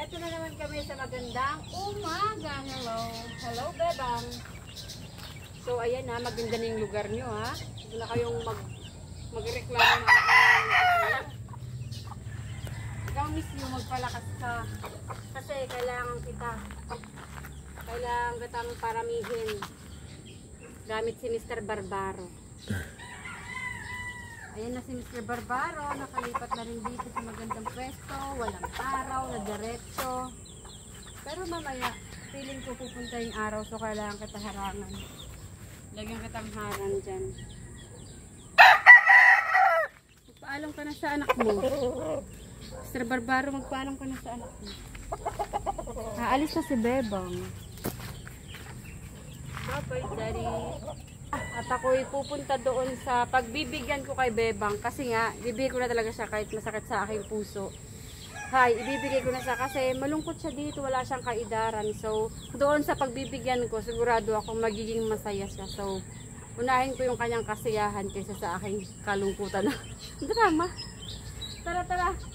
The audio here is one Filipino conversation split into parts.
Ito na naman kami sa magandang umaga. Hello. Hello, Bebang. So, ayan na. Maganda na yung lugar nyo, ha. Huwag na kayong magreklamo na. Ikaw, miss nyo, magpalakas ka. Kasi kailangan kitang paramihin. Gamit si Mr. Barbaro. Ayan na si Mr. Barbaro, nakalipat na rin dito sa magandang pwesto, walang araw, na diretso. Pero mamaya, feeling ko pupunta yung araw, so kailangan kita harangan. Lagyan kitang harang dyan. Magpaalam ka na sa anak mo. Mr. Barbaro, magpaalam ka na sa anak mo. Aalis na si Bebang. Bye-bye, Daddy. At ako'y pupunta doon sa pagbibigyan ko kay Bebang kasi nga, bibigay ko na talaga siya kahit masakit sa aking puso. Ibibigay ko na siya kasi malungkot siya dito, wala siyang kaidaran. So, doon sa pagbibigyan ko, sigurado ako magiging masaya siya. So, unahin ko yung kanyang kasiyahan kaysa sa aking kalungkutan na drama. Tara,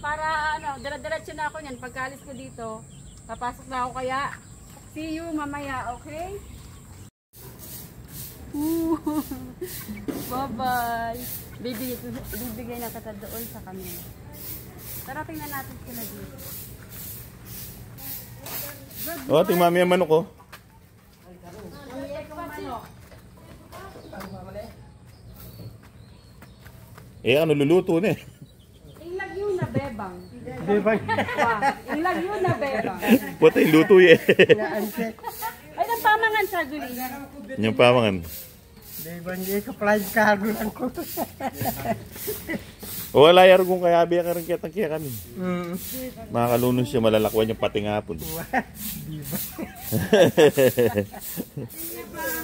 para dala-diretso na ako niyan. Pagkalis ko dito, papasok na ako kaya. See you mamaya, okay? Bye-bye. Bibigay na kita doon sa kanila. Tara, tingnan natin sila dito. Oh, tingnan mami ang manok ko. Ano luluto na eh? Ilagyo na Bebang. Ilagyo na Bebang. Puta yung luto eh. Ay, napamangan sa guli. Yung pamangan. Bebang dia ka-fly cargo lang ko. Wala yaro kung kaya biya ka rin kaya kami. Makalunos siya, malalakwan yung pati nga po. Diba?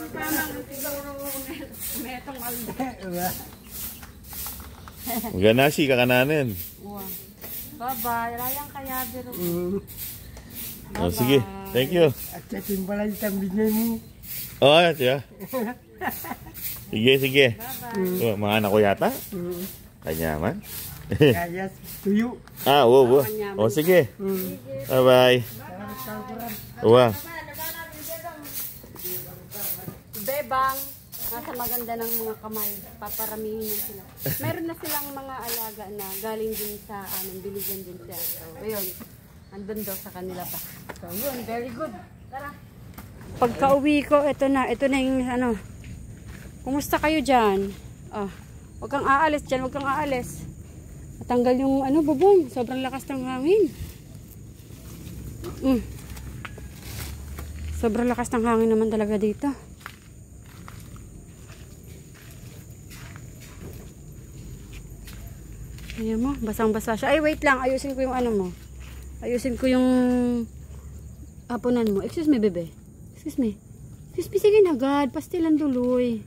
Pamangan siguro metong alda. Ganasi kakananin. Bye-bye. Rayang kaya biro. Oh, sige. Thank you. At yakin pala yung tambingay mo. Oh, yeah. Sige. Bye-bye. Mga anak ko yata. Kanya man. Kaya tuyo. Oo. Oh, sige. Bye-bye. Uwa. Bebang, nasa maganda ng mga kamay. Paparamihin na sila. Meron na silang mga alaga na galing din sa biligan din siya. So, ayun. Andun daw sa kanila pa. So, yun. Very good. Tara. Pagka-uwi ko, ito na yung kumusta kayo dyan? Huwag kang aalis dyan, huwag kang aalis. Matanggal yung bubong. Sobrang lakas ng hangin. Sobrang lakas ng hangin naman talaga dito. Ayan mo, basang-basa siya. Ay, wait lang. Ayusin ko yung mo. Ayusin ko yung apunan mo. Excuse me, bebe. Excuse me, sige na, God. Pastilan duloy.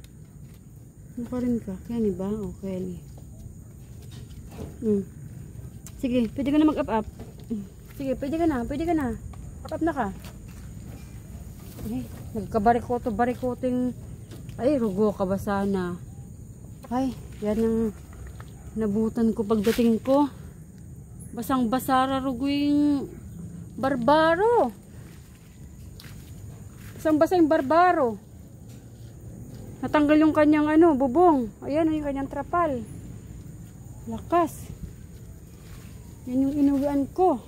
Mukha rin ka. Kaya ni ba? Okay ni. Sige, pwede ka na mag-up-up. Sige, pwede ka na. Up na ka. Ay, barikoting. Ay, rugo ka ba sana? Ay, yan ang nabutan ko pagdating ko. Basang-basara ruguing Barbaro. Basang-basa yung Barbaro. Natanggal yung kanyang bubong. Ayan yung kanyang trapal. Lakas. Yan yung inuwian ko.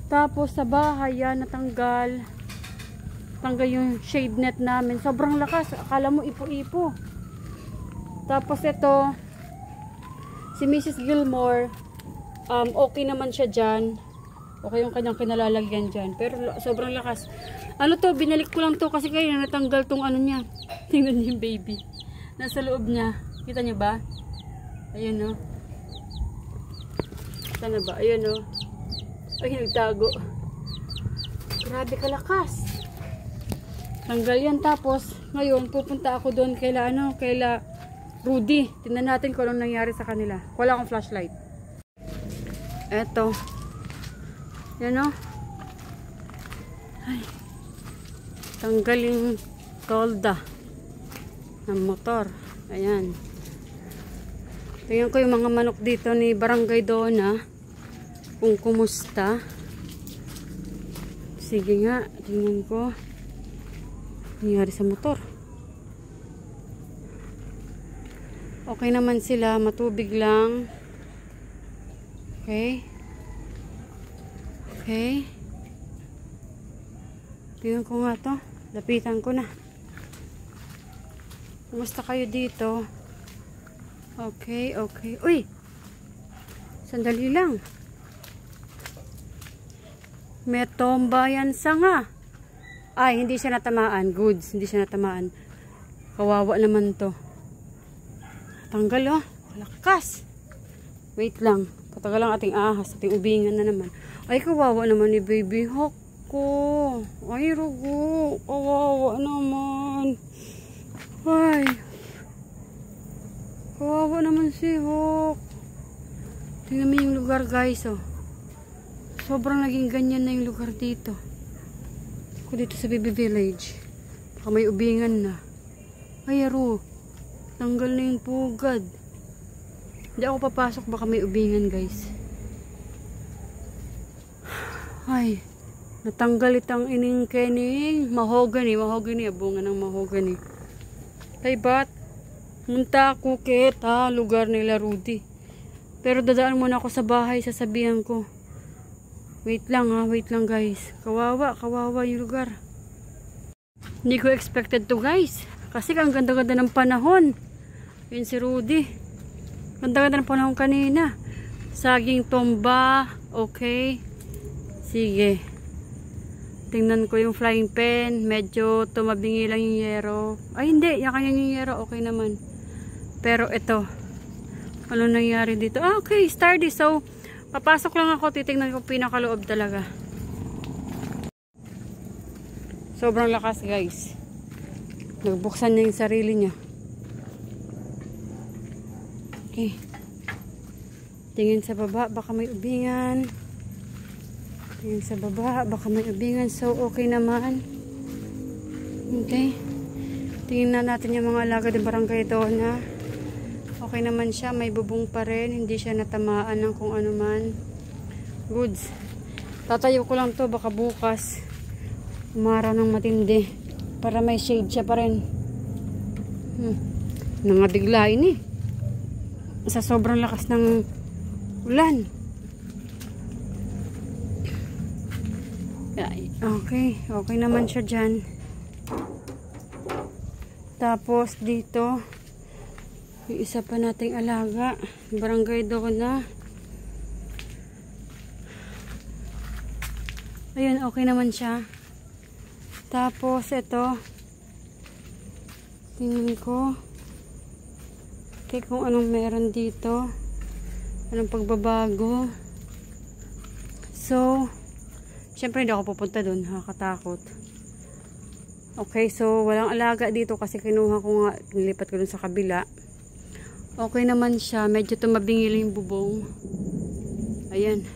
Tapos sa bahay yan natanggal. Tanggal yung shade net namin. Sobrang lakas. Akala mo ipo-ipo. Tapos ito, si Mrs. Gilmore, okay naman siya dyan. Okay yung kanyang kinalalagyan dyan. Pero sobrang lakas. Binalik ko lang to kasi kayo natanggal tong niya. Tingnan niyo yung baby. Nasa loob niya. Kita niyo ba? Ayun o. Sana ba? Ayun o. Ay, nagtago. Grabe kalakas. Tanggal yan. Tapos, ngayon, pupunta ako doon kaila Rudy. Tingnan natin kung anong nangyari sa kanila. Wala akong flashlight. Eto. Yan o. Ay. Tanggalin tolda ng motor. Ayan. Tingnan ko yung mga manok dito ni Barangay Dona. kung kumusta. Sige nga, tingnan ko. Nangyari sa motor. Okay naman sila, matubig lang. Okay. Okay. Tingnan ko nga to. Lapitan ko na. Kumusta kayo dito? Okay, okay. Uy! Sandali lang. May tomba yan sa nga. Ay, hindi siya natamaan. Goods, hindi siya natamaan. Kawawa naman to. Tanggal oh. Malakas. Wait lang. Katagal lang ating ahas. Ating ubingan na naman. Ay, kawawa naman ni Baby Hawk ko. Ay, rugo. Kawawa naman. Ay. Kawawa naman si Hawk. Tingnan mo yung lugar guys oh. Sobrang naging ganyan na yung lugar dito. Ako dito sa Baby Village. Baka may ubingan na. Ay, aro. Tanggal na yung pugad. Hindi ako papasok. Baka may ubingan, guys. Ay. Natanggal itang ining kening. Mahogany. Mahogany. Bunga ng mahogany. Taybat. Munta ako kita. Lugar nila Rudy. Pero dadaan muna ako sa bahay. Sasabihan ko. Wait lang ha, wait lang guys. Kawawa yung lugar. Hindi ko expected to guys. Kasi ang ganda-ganda ng panahon. Yun si Rudy. Ganda-ganda ng panahon kanina. Saging tomba. Okay. Sige. Tingnan ko yung flying pen. Medyo tumabingi lang yung yero. Ay hindi, yung kanya yung yero. Okay naman. Pero ito. Ano nangyari dito? Ah, okay, stardy. So, papasok lang ako, titingnan ko pinakaloob talaga. Sobrang lakas guys. Nagbuksan niya yung sarili niya. Okay. Tingin sa baba, baka may ubingan. Tingin sa baba, baka may ubingan. So, okay naman. Okay. Tingin na natin yung mga alaga ng barangay doon na. Okay naman siya, may bubong pa rin, hindi siya natamaan ng kung ano man. Goods. Tatayo ko lang to, baka bukas umaraw ng matindi para may shade siya pa rin. Nangadigla ini. Sa sobrang lakas ng ulan. Okay, okay naman siya dyan. Tapos dito yung isa pa nating alaga, barangay doon na. Ayun, okay naman siya. Tapos ito, tingnan ko kung anong meron dito, anong pagbabago. So syempre hindi ako pupunta doon, nakakatakot. Okay, so walang alaga dito kasi kinuha ko nga, nilipat ko doon sa kabila. Okay naman siya. Medyo tumabingil yung bubong. Ayan.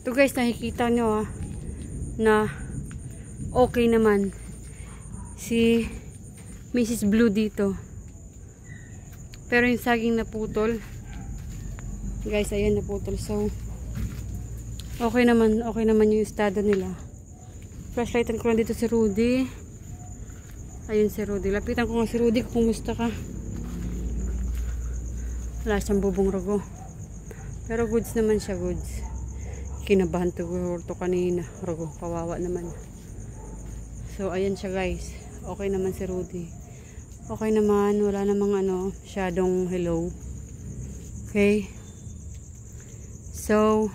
Ito guys, nakikita nyo na okay naman si Mrs. Blue dito. Pero yung saging naputol. Guys, ayan naputol. So, okay naman yung estado nila. Flashlightan ko lang dito si Rudy. Ayun si Rudy. Lapitan ko nga si Rudy kung kumusta ka. Wala siyang bubong rago. Pero goods naman siya, goods. Kinabahan to kanina. Rago, kawawa naman. So, ayan siya guys. Okay naman si Rudy. Okay naman. Wala namang masyadong hello. Okay. So,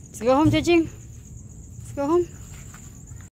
let's go home, Jajing. Let's go home.